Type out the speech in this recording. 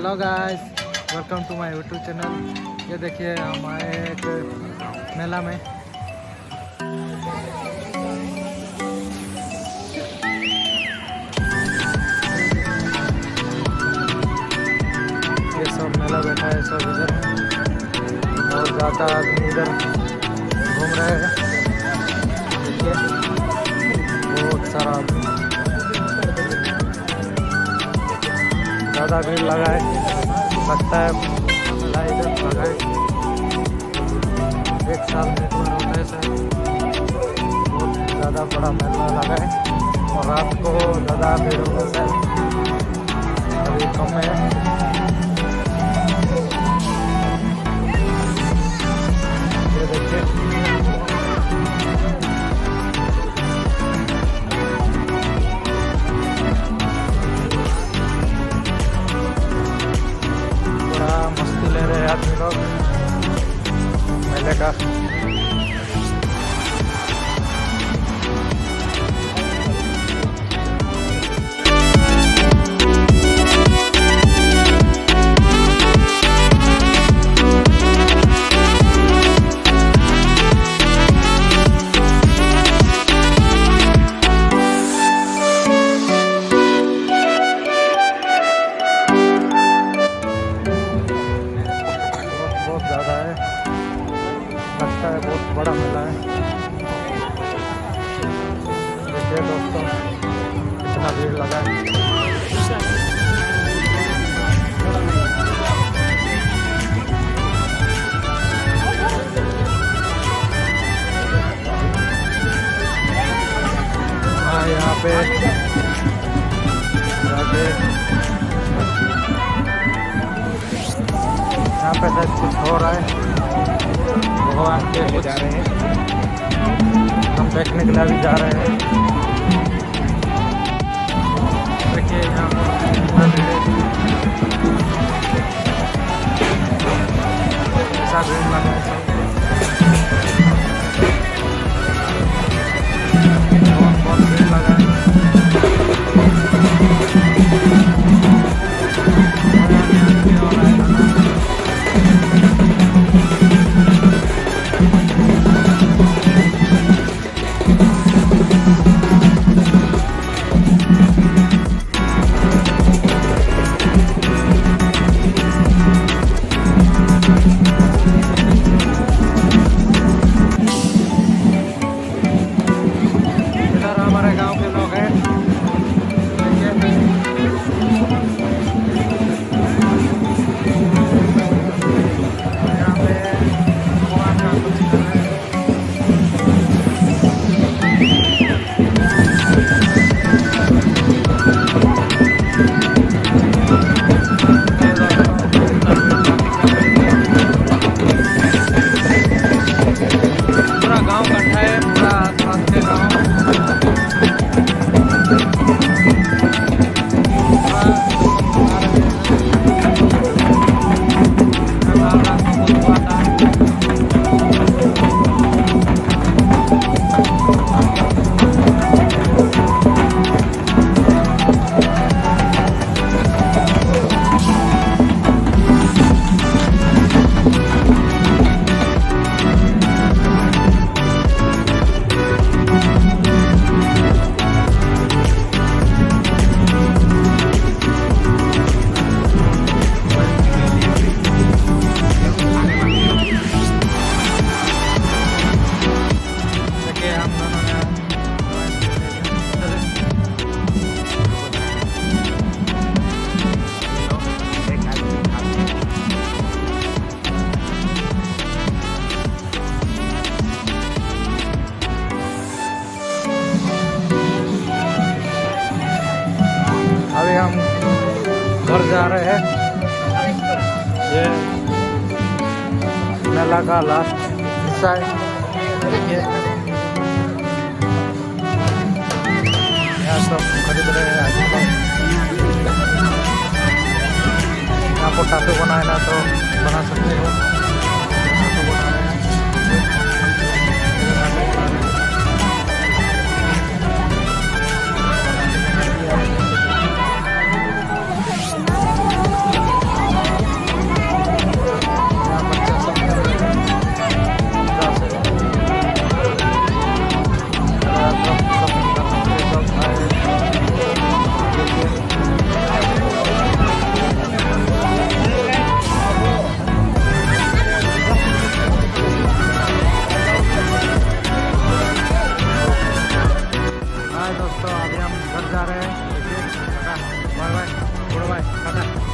Hello guys, welcome to my YouTube channel. ये देखिए हम आए एक मेला में। ये सब मेला बैठा है, सब इधर बहुत ज़्यादा आदमी इधर घूम रहे हैं। देखिए बहुत सारा आदमी, ज़्यादा भीड़ लगा है, लगता है मेला इधर लगा है। एक साल में एक बार होने से बहुत ज़्यादा बड़ा मेला लगा है और रात को ज़्यादा भीड़ होता है, अभी कम है। ये देखिए बड़ा मस्ती ले रहे हैं आदमी लोग मेले का। बहुत ज़्यादा है, लगता है बहुत बड़ा मेला है। देखिए दोस्तों कितना भीड़ लगा है। हाँ यहाँ पे शायद कुछ हो रहा है, भगवान के कुछ जा रहे हैं, हम देखने के लिए भी जा रहे हैं। देखिए यहाँ पर ऐसा भीड़ लगा है, बहुत भीड़ लगा है। हमारे गांव के लोग हैं, यहाँ पे भगवान का कुछ कर रहे हैं। पूरा गांव इकट्ठा है, पूरा आसपास के गांव। अभी हम घर जा रहे हैं। ये मेला का लास्ट हिस्सा है। देखिए यहाँ सब खरीद रहे हैं आदमी लोग। यहाँ पर टाटू बनाना तो बना सकते हो। टाटू बना रहे हैं। बाय टाटा।